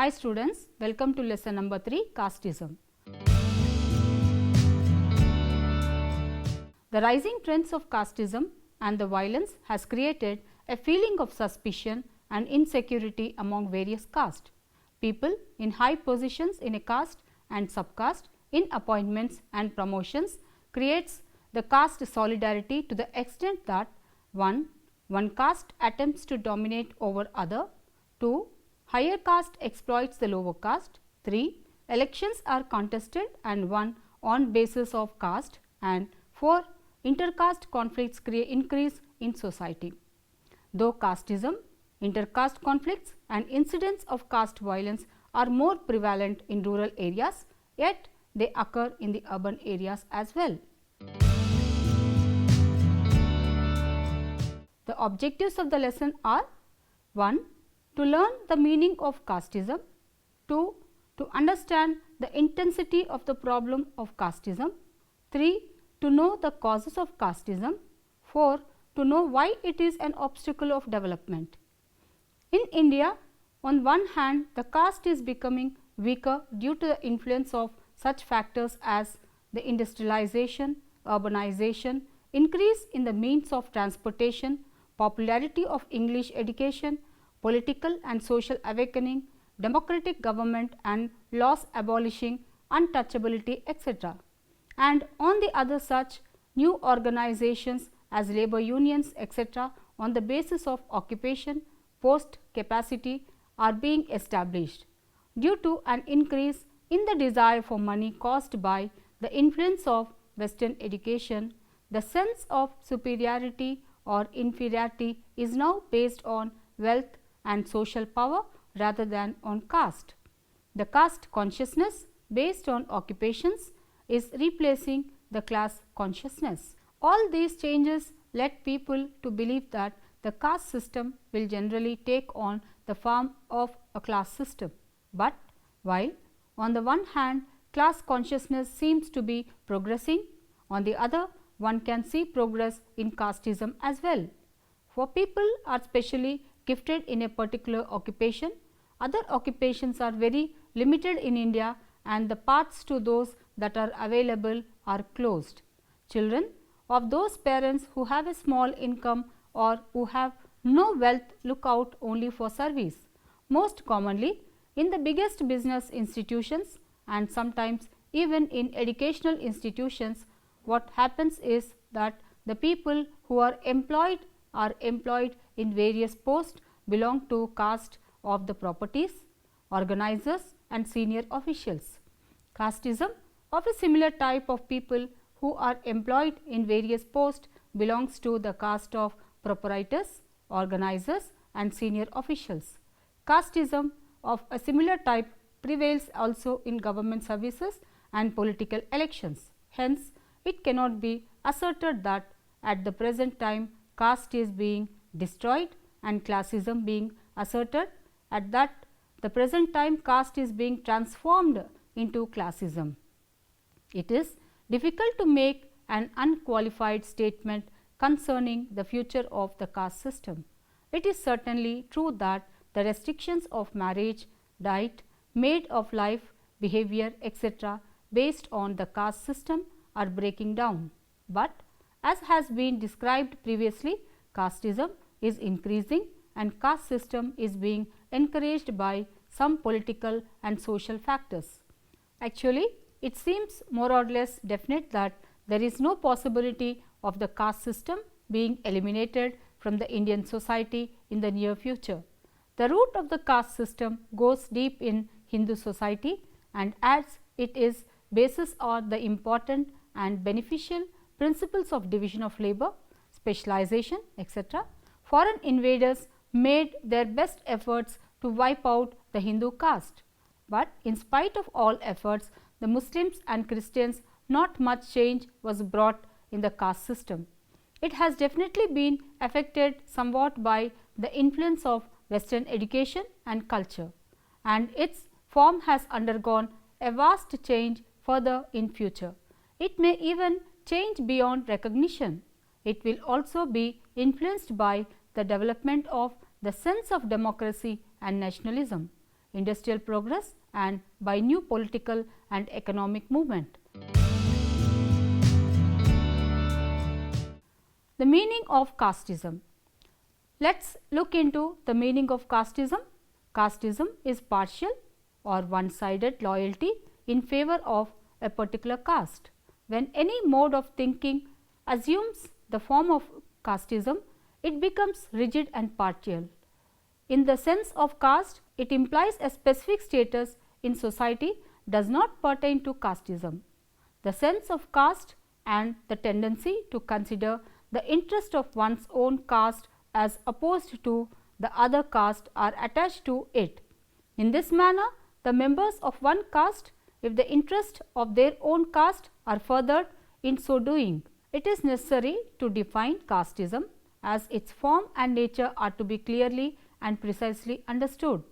Hi students, welcome to lesson number 3, Casteism. The rising trends of casteism and the violence has created a feeling of suspicion and insecurity among various castes. People in high positions in a caste and subcaste in appointments and promotions creates the caste solidarity to the extent that 1. One caste attempts to dominate over other. 2. Higher caste exploits the lower caste. 3. Elections are contested and won on basis of caste. And 4. Intercaste conflicts increase in society. Though casteism, intercaste conflicts and incidents of caste violence are more prevalent in rural areas, yet they occur in the urban areas as well. The objectives of the lesson are: 1. To learn the meaning of casteism. 2. To understand the intensity of the problem of casteism. 3. To know the causes of casteism. 4. To know why it is an obstacle of development. In India, on one hand, the caste is becoming weaker due to the influence of such factors as the industrialization, urbanization, increase in the means of transportation, popularity of English education, political and social awakening, democratic government and laws abolishing untouchability, etc. And on the other such new organizations as labor unions, etc., on the basis of occupation, post capacity are being established due to an increase in the desire for money caused by the influence of Western education. The sense of superiority or inferiority is now based on wealth and social power rather than on caste. The caste consciousness based on occupations is replacing the class consciousness. All these changes led people to believe that the caste system will generally take on the form of a class system. But while on the one hand class consciousness seems to be progressing, on the other one can see progress in casteism as well. For people are specially gifted in a particular occupation, other occupations are very limited in India and the paths to those that are available are closed. Children of those parents who have a small income or who have no wealth look out only for service. Most commonly in the biggest business institutions and sometimes even in educational institutions, what happens is that the people who are employed in various posts belong to caste of the properties, organizers and senior officials. Casteism of a similar type of people who are employed in various posts belongs to the caste of proprietors, organizers and senior officials. Casteism of a similar type prevails also in government services and political elections. Hence, it cannot be asserted that at the present time caste is being destroyed and classism being asserted at that the present time caste is being transformed into classism. It is difficult to make an unqualified statement concerning the future of the caste system. It is certainly true that the restrictions of marriage, diet, mode of life, behavior, etc., based on the caste system are breaking down. But as has been described previously, casteism is increasing and caste system is being encouraged by some political and social factors. Actually, it seems more or less definite that there is no possibility of the caste system being eliminated from the Indian society in the near future. The root of the caste system goes deep in Hindu society, and as it is basis on the important and beneficial principles of division of labor, specialization, etc., foreign invaders made their best efforts to wipe out the Hindu caste. But in spite of all efforts, the Muslims and Christians, not much change was brought in the caste system. It has definitely been affected somewhat by the influence of Western education and culture, and its form has undergone a vast change further in future. It may even change beyond recognition. It will also be influenced by the development of the sense of democracy and nationalism. industrial progress and by new political and economic movement. The meaning of casteism. Let's look into the meaning of casteism. Casteism is partial or one-sided loyalty in favor of a particular caste. When any mode of thinking assumes the form of casteism, it becomes rigid and partial. In the sense of caste, it implies a specific status in society does not pertain to casteism. The sense of caste and the tendency to consider the interest of one's own caste as opposed to the other caste are attached to it. In this manner, the members of one caste, if the interests of their own caste are furthered in so doing, it is necessary to define casteism as its form and nature are to be clearly and precisely understood.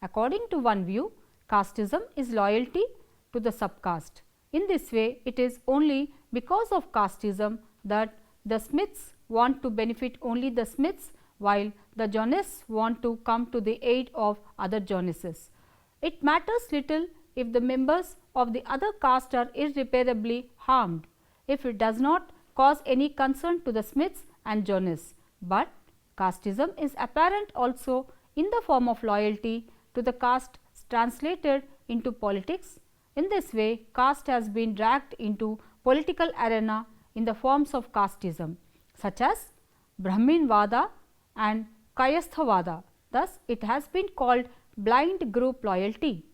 According to one view, casteism is loyalty to the subcaste. In this way, it is only because of casteism that the Smiths want to benefit only the Smiths, while the Johnnists want to come to the aid of other Johnnesses. It matters little if the members of the other caste are irreparably harmed, if it does not cause any concern to the Smiths and Johnnists. But casteism is apparent also in the form of loyalty to the caste translated into politics. In this way, caste has been dragged into political arena in the forms of casteism, such as Brahminvada and Kayasthavada. Thus, it has been called blind group loyalty.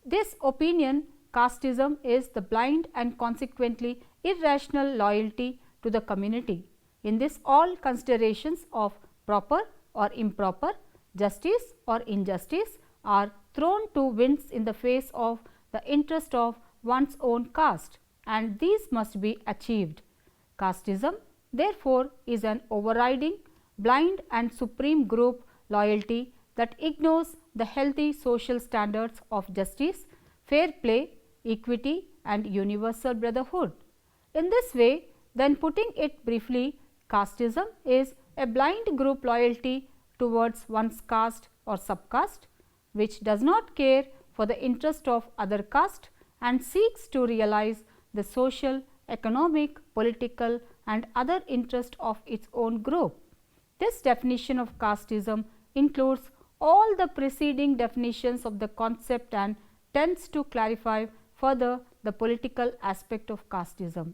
This opinion, casteism, is the blind and consequently irrational loyalty to the community. In this, all considerations of proper or improper, justice or injustice are thrown to winds in the face of the interest of one's own caste, and these must be achieved. Casteism, therefore, is an overriding, blind and supreme group loyalty that ignores the healthy social standards of justice, fair play, equity and universal brotherhood. In this way, then putting it briefly, casteism is a blind group loyalty towards one's caste or subcaste, which does not care for the interest of other caste and seeks to realize the social, economic, political and other interest of its own group. This definition of casteism includes all the preceding definitions of the concept and tends to clarify further the political aspect of casteism.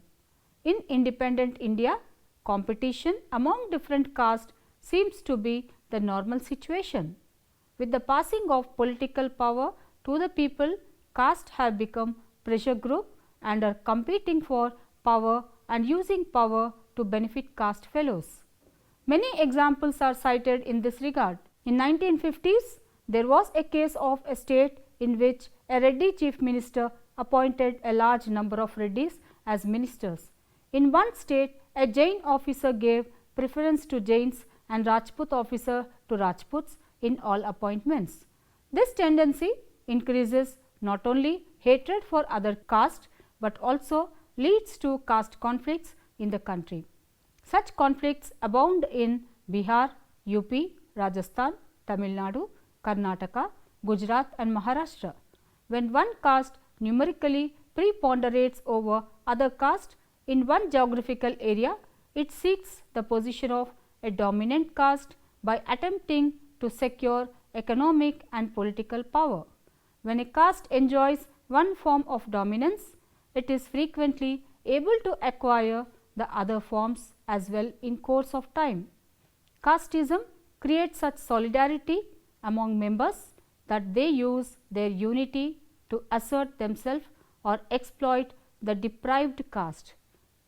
In independent India, competition among different castes seems to be the normal situation. With the passing of political power to the people, castes have become pressure group and are competing for power and using power to benefit caste fellows. Many examples are cited in this regard. In 1950s, there was a case of a state in which a Reddy chief minister appointed a large number of Reddys as ministers. In one state, a Jain officer gave preference to Jains and Rajput officer to Rajputs in all appointments. This tendency increases not only hatred for other castes, but also leads to caste conflicts in the country. Such conflicts abound in Bihar, UP, Rajasthan, Tamil Nadu, Karnataka, Gujarat and Maharashtra. When one caste numerically preponderates over other caste in one geographical area, it seeks the position of a dominant caste by attempting to secure economic and political power. When a caste enjoys one form of dominance, it is frequently able to acquire the other forms as well in course of time. Casteism creates such solidarity among members that they use their unity to assert themselves or exploit the deprived caste.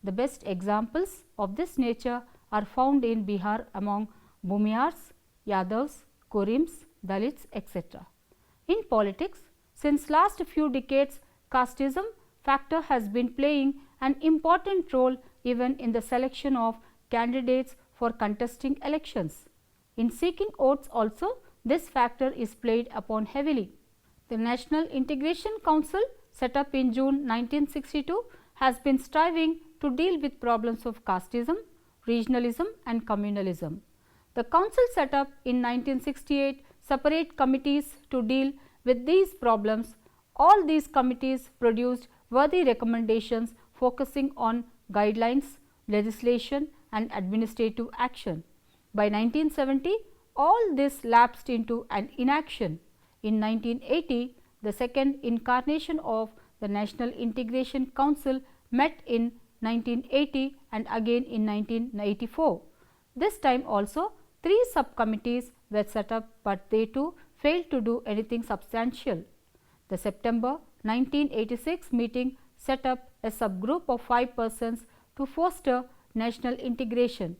The best examples of this nature are found in Bihar among Bhumihars, Yadavs, Kurims, Dalits, etc. In politics, since last few decades, casteism factor has been playing an important role even in the selection of candidates for contesting elections. In seeking votes also, this factor is played upon heavily. The National Integration Council, set up in June 1962, has been striving to deal with problems of casteism, regionalism and communalism. The council set up in 1968 separate committees to deal with these problems, all these committees produced worthy recommendations focusing on guidelines, legislation and administrative action. By 1970, all this lapsed into an inaction. In 1980, the second incarnation of the National Integration Council met in 1980 and again in 1984. This time also 3 subcommittees were set up, but they too failed to do anything substantial. The September 1986 meeting set up a subgroup of 5 persons to foster national integration.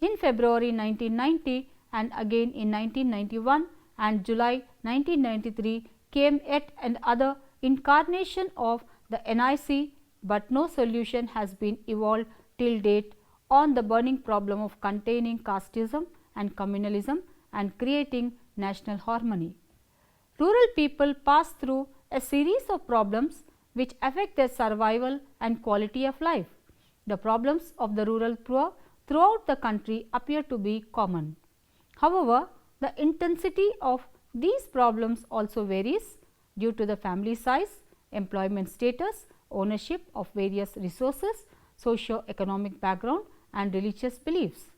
In February 1990 and again in 1991 and July 1993 came yet another incarnation of the NIC, but no solution has been evolved till date on the burning problem of containing casteism and communalism and creating national harmony. Rural people pass through a series of problems which affect their survival and quality of life. The problems of the rural poor throughout the country appear to be common. However, the intensity of these problems also varies due to the family size, employment status, ownership of various resources, socio-economic background and religious beliefs.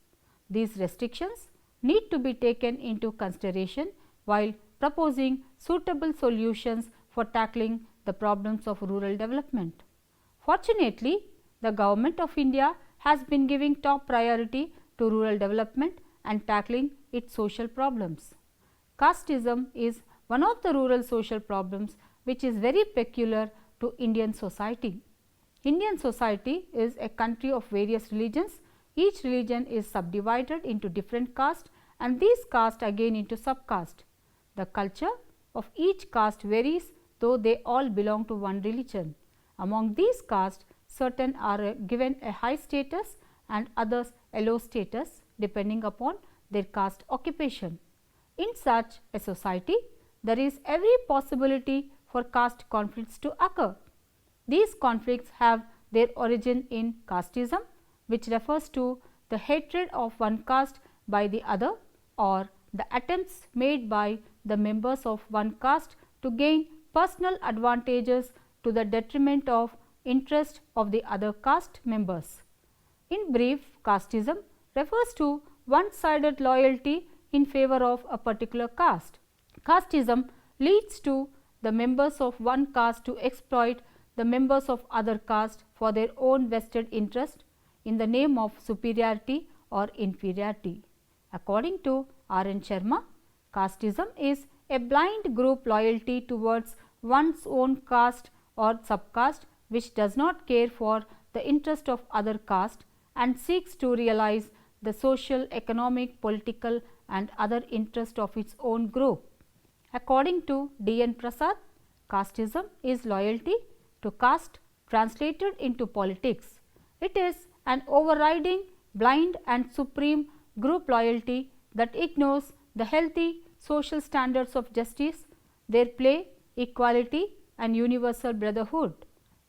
These restrictions need to be taken into consideration while proposing suitable solutions for tackling the problems of rural development. Fortunately, the Government of India has been giving top priority to rural development and tackling its social problems. Casteism is one of the rural social problems which is very peculiar to Indian society. Indian society is a country of various religions. Each religion is subdivided into different castes and these castes again into subcaste. The culture of each caste varies, though they all belong to one religion. Among these castes, certain are given a high status and others a low status depending upon their caste occupation. In such a society, there is every possibility for caste conflicts to occur. These conflicts have their origin in casteism, which refers to the hatred of one caste by the other or the attempts made by the members of one caste to gain personal advantages to the detriment of interest of the other caste members. In brief, casteism refers to one-sided loyalty in favor of a particular caste. Casteism leads to the members of one caste to exploit the members of other caste for their own vested interest in the name of superiority or inferiority. According to R.N. Sharma, casteism is a blind group loyalty towards one's own caste or subcaste which does not care for the interest of other caste and seeks to realize the social, economic, political and other interest of its own group. According to D.N. Prasad, casteism is loyalty to caste translated into politics. It is an overriding, blind and supreme group loyalty that ignores the healthy social standards of justice, their play, equality and universal brotherhood.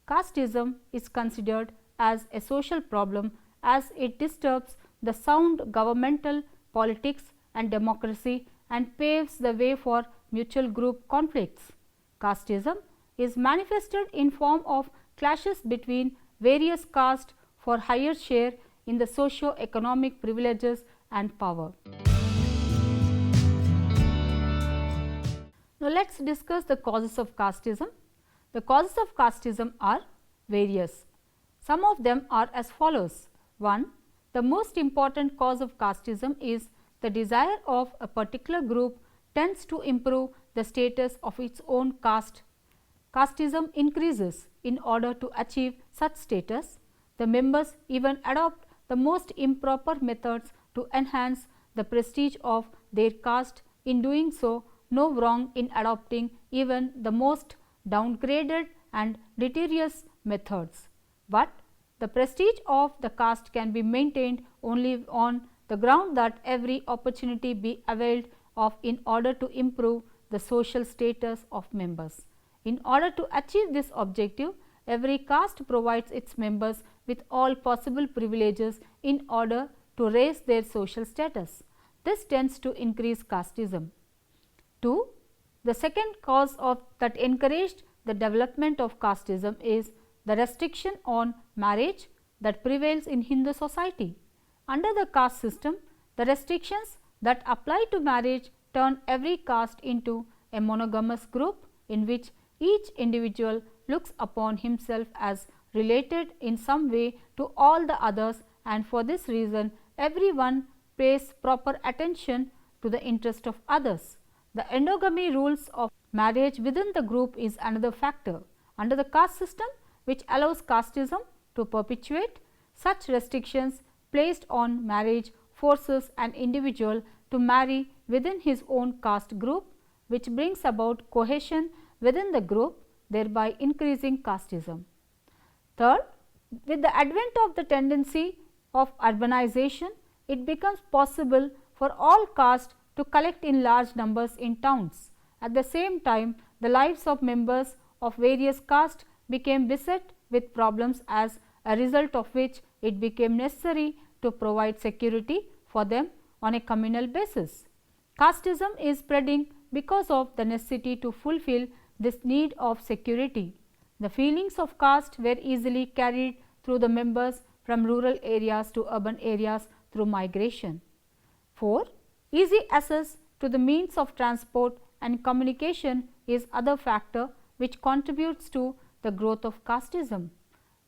Casteism is considered as a social problem as it disturbs the sound governmental politics and democracy and paves the way for mutual group conflicts. Casteism is manifested in form of clashes between various castes for higher share in the socio-economic privileges and power. Now, let us discuss the causes of casteism. The causes of casteism are various. Some of them are as follows. 1. The most important cause of casteism is the desire of a particular group tends to improve the status of its own caste. Casteism increases in order to achieve such status. The members even adopt the most improper methods to enhance the prestige of their caste. In doing so, no wrong in adopting even the most downgraded and deleterious methods. But the prestige of the caste can be maintained only on the ground that every opportunity be availed of in order to improve the social status of members. In order to achieve this objective, every caste provides its members with all possible privileges in order to raise their social status. This tends to increase casteism. 2. The second cause that encouraged the development of casteism is the restriction on marriage that prevails in Hindu society. Under the caste system, the restrictions that apply to marriage turn every caste into a monogamous group in which each individual looks upon himself as related in some way to all the others, and for this reason everyone pays proper attention to the interest of others. The endogamy rules of marriage within the group is another factor. Under the caste system, which allows casteism to perpetuate, such restrictions placed on marriage forces an individual to marry within his own caste group, which brings about cohesion within the group, thereby increasing casteism. Third, with the advent of the tendency of urbanization, it becomes possible for all castes to collect in large numbers in towns. At the same time, the lives of members of various castes became beset with problems, as a result of which it became necessary to provide security for them on a communal basis. Casteism is spreading because of the necessity to fulfill this need of security. The feelings of caste were easily carried through the members from rural areas to urban areas through migration. 4. Easy access to the means of transport and communication is other factor which contributes to the growth of casteism.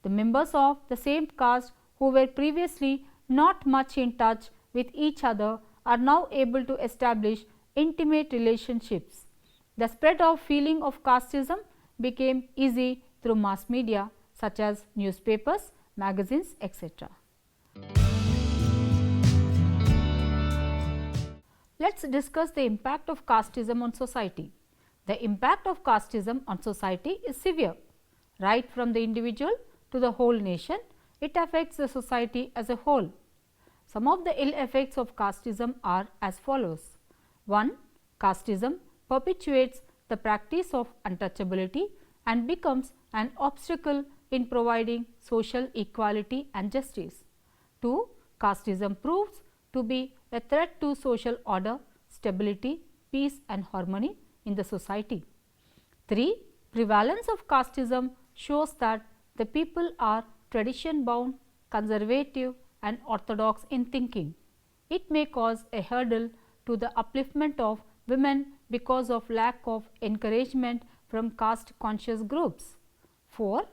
The members of the same caste who were previously not much in touch with each other are now able to establish intimate relationships. The spread of feeling of casteism became easy through mass media such as newspapers, magazines, etc. Let us discuss the impact of casteism on society. The impact of casteism on society is severe. Right from the individual to the whole nation, it affects the society as a whole. Some of the ill effects of casteism are as follows. 1. Casteism perpetuates the practice of untouchability and becomes an obstacle in providing social equality and justice. 2. Casteism proves to be a threat to social order, stability, peace and harmony in the society. 3. Prevalence of casteism shows that the people are tradition bound, conservative and orthodox in thinking. It may cause a hurdle to the upliftment of women because of lack of encouragement from caste conscious groups. 4.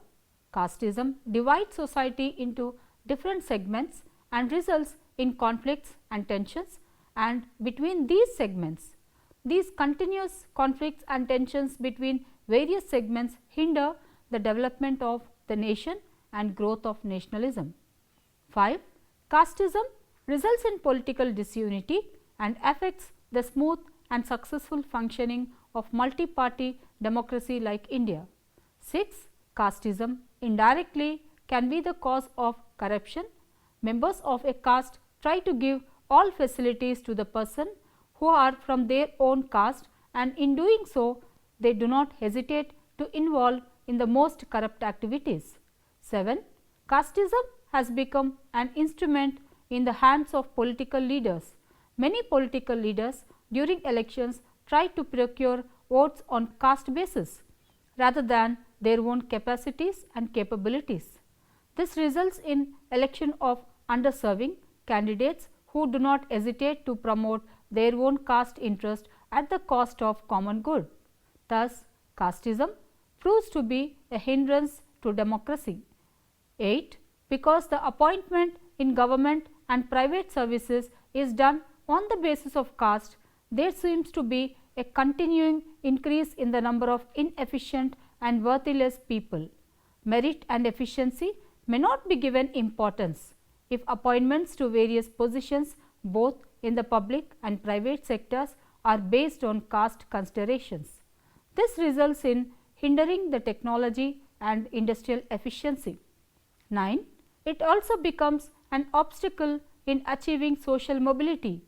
Casteism divides society into different segments and results in conflicts and tensions and between these segments. These continuous conflicts and tensions between various segments hinder the development of the nation and growth of nationalism. 5. Casteism results in political disunity and affects the smooth and successful functioning of multi-party democracy like India. 6. Casteism indirectly can be the cause of corruption. Members of a caste try to give all facilities to the person who are from their own caste, and in doing so they do not hesitate to involve in the most corrupt activities. 7. Casteism has become an instrument in the hands of political leaders. Many political leaders during elections try to procure votes on caste basis rather than their own capacities and capabilities. This results in election of underserving candidates who do not hesitate to promote their own caste interest at the cost of common good. Thus, casteism proves to be a hindrance to democracy. 8. Because the appointment in government and private services is done on the basis of caste, there seems to be a continuing increase in the number of inefficient and worthless people. Merit and efficiency may not be given importance if appointments to various positions both in the public and private sectors are based on caste considerations. This results in hindering the technology and industrial efficiency. 9. It also becomes an obstacle in achieving social mobility.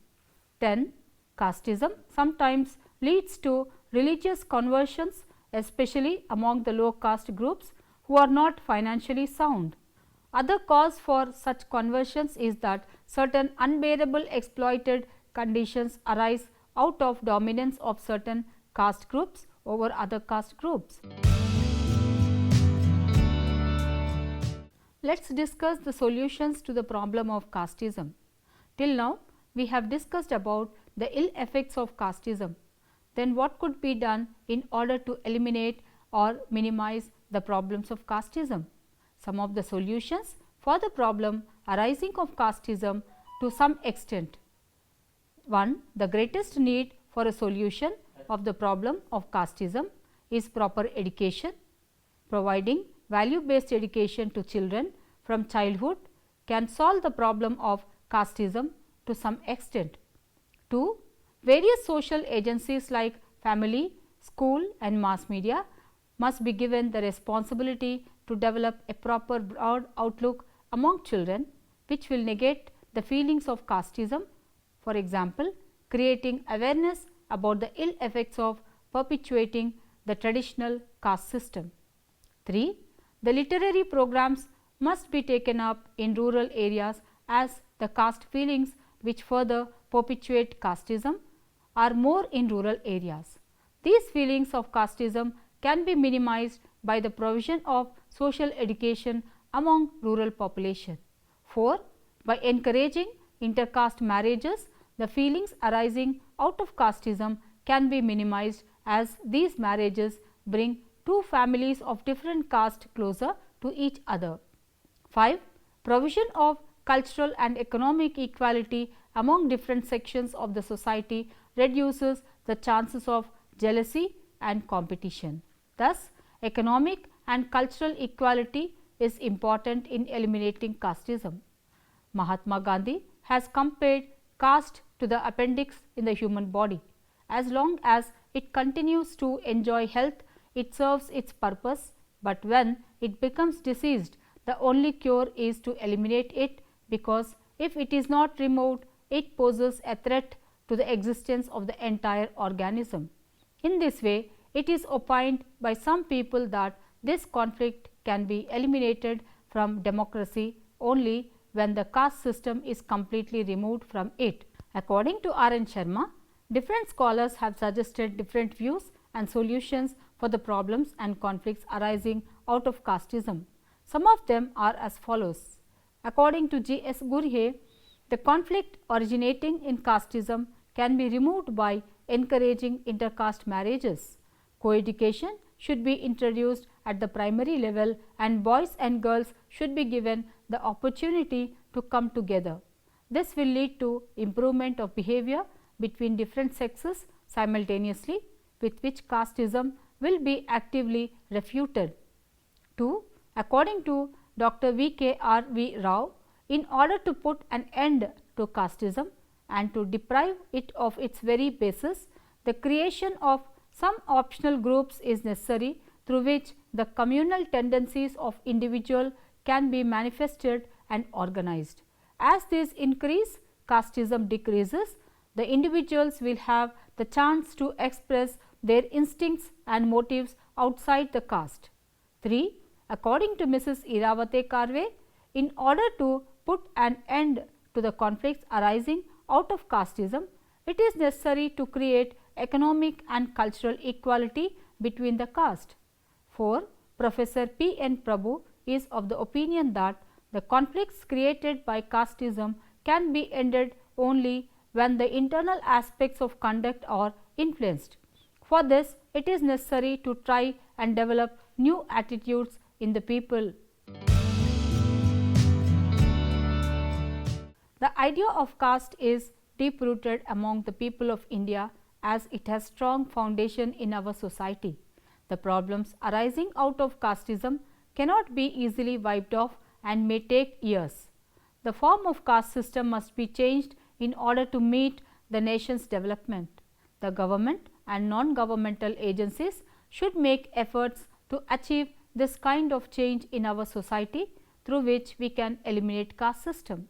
10. Casteism sometimes leads to religious conversions, especially among the low caste groups who are not financially sound. Other cause for such conversions is that certain unbearable exploited conditions arise out of dominance of certain caste groups over other caste groups. Let's discuss the solutions to the problem of casteism. Till now, we have discussed about the ill effects of casteism. Then what could be done in order to eliminate or minimize the problems of casteism? Some of the solutions for the problem arising of casteism to some extent. 1. The greatest need for a solution of the problem of casteism is proper education. Providing value-based education to children from childhood can solve the problem of casteism to some extent. 2. Various social agencies like family, school and mass media must be given the responsibility to develop a proper broad outlook among children which will negate the feelings of casteism. For example, creating awareness about the ill effects of perpetuating the traditional caste system. 3. The literary programs must be taken up in rural areas as the caste feelings which further perpetuate casteism are more in rural areas. These feelings of casteism can be minimized by the provision of social education among rural population. 4. By encouraging intercaste marriages, the feelings arising out of casteism can be minimized as these marriages bring two families of different caste closer to each other. 5. Provision of cultural and economic equality among different sections of the society reduces the chances of jealousy and competition. Thus, economic and cultural equality is important in eliminating casteism. Mahatma Gandhi has compared caste to the appendix in the human body. As long as it continues to enjoy health, it serves its purpose, but when it becomes diseased, the only cure is to eliminate it, because if it is not removed, it poses a threat to the existence of the entire organism. In this way, it is opined by some people that this conflict can be eliminated from democracy only when the caste system is completely removed from it. According to R. N. Sharma, different scholars have suggested different views and solutions for the problems and conflicts arising out of casteism. Some of them are as follows. According to G. S. Gurye, the conflict originating in casteism can be removed by encouraging intercaste marriages. Coeducation should be introduced at the primary level and boys and girls should be given the opportunity to come together. This will lead to improvement of behavior between different sexes simultaneously, with which casteism will be actively refuted. 2. According to Dr. V. K. R. V. Rao, in order to put an end to casteism and to deprive it of its very basis, the creation of some optional groups is necessary through which the communal tendencies of individual can be manifested and organized. As these increase, casteism decreases. The individuals will have the chance to express their instincts and motives outside the caste. 3. According to Mrs. Iravate Karve, in order to put an end to the conflicts arising out of casteism, it is necessary to create economic and cultural equality between the caste. 4. Professor P. N. Prabhu is of the opinion that the conflicts created by casteism can be ended only when the internal aspects of conduct are influenced. For this, it is necessary to try and develop new attitudes in the people. The idea of caste is deep rooted among the people of India, as it has strong foundation in our society. The problems arising out of casteism cannot be easily wiped off and may take years. The form of caste system must be changed in order to meet the nation's development. The government and non-governmental agencies should make efforts to achieve this kind of change in our society, through which we can eliminate caste system.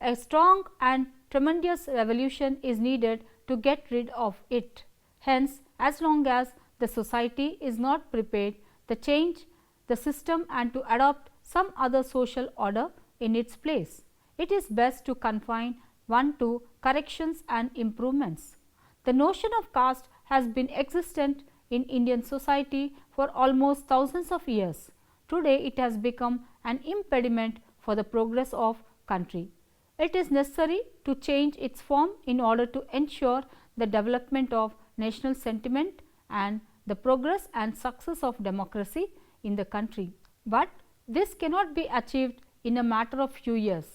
A strong and tremendous revolution is needed to get rid of it. Hence, as long as the society is not prepared to change the system and to adopt some other social order in its place, it is best to confine one to corrections and improvements. The notion of caste has been existent in Indian society for almost thousands of years. Today, it has become an impediment for the progress of country. It is necessary to change its form in order to ensure the development of national sentiment and the progress and success of democracy in the country. But this cannot be achieved in a matter of few years.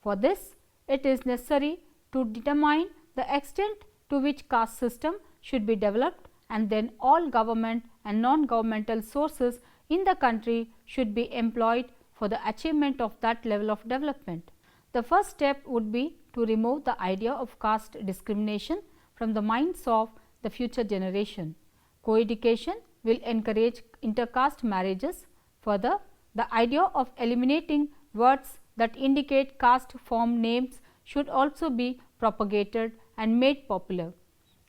For this, it is necessary to determine the extent to which caste system should be developed, and then all government and non-governmental sources in the country should be employed for the achievement of that level of development. The first step would be to remove the idea of caste discrimination from the minds of the future generation. Co-education will encourage intercaste marriages. Further, the idea of eliminating words that indicate caste form names should also be propagated and made popular.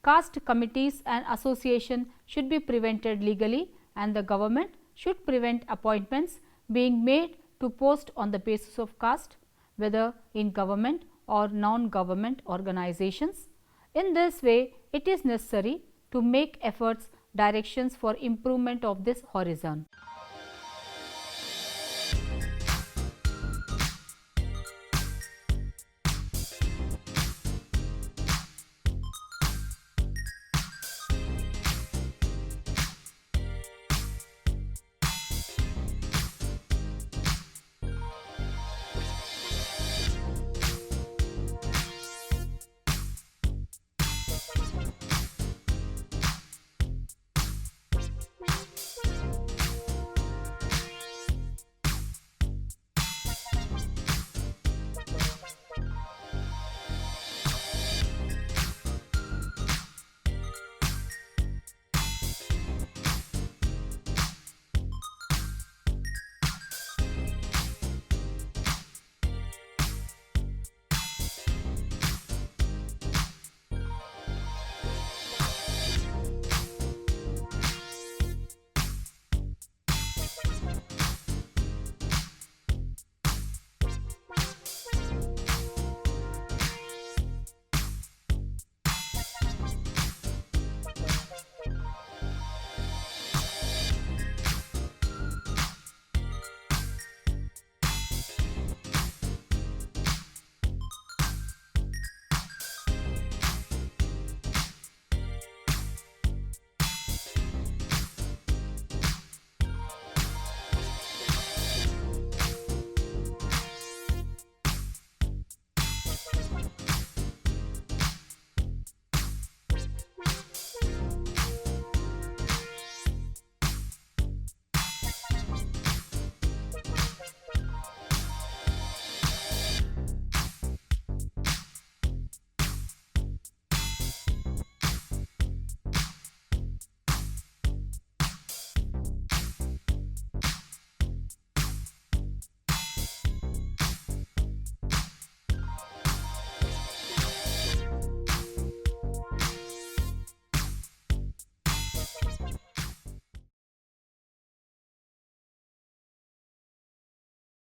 Caste committees and associations should be prevented legally, and the government should prevent appointments being made to post on the basis of caste, whether in government or non-government organizations. In this way, it is necessary to make efforts directions for improvement of this horizon.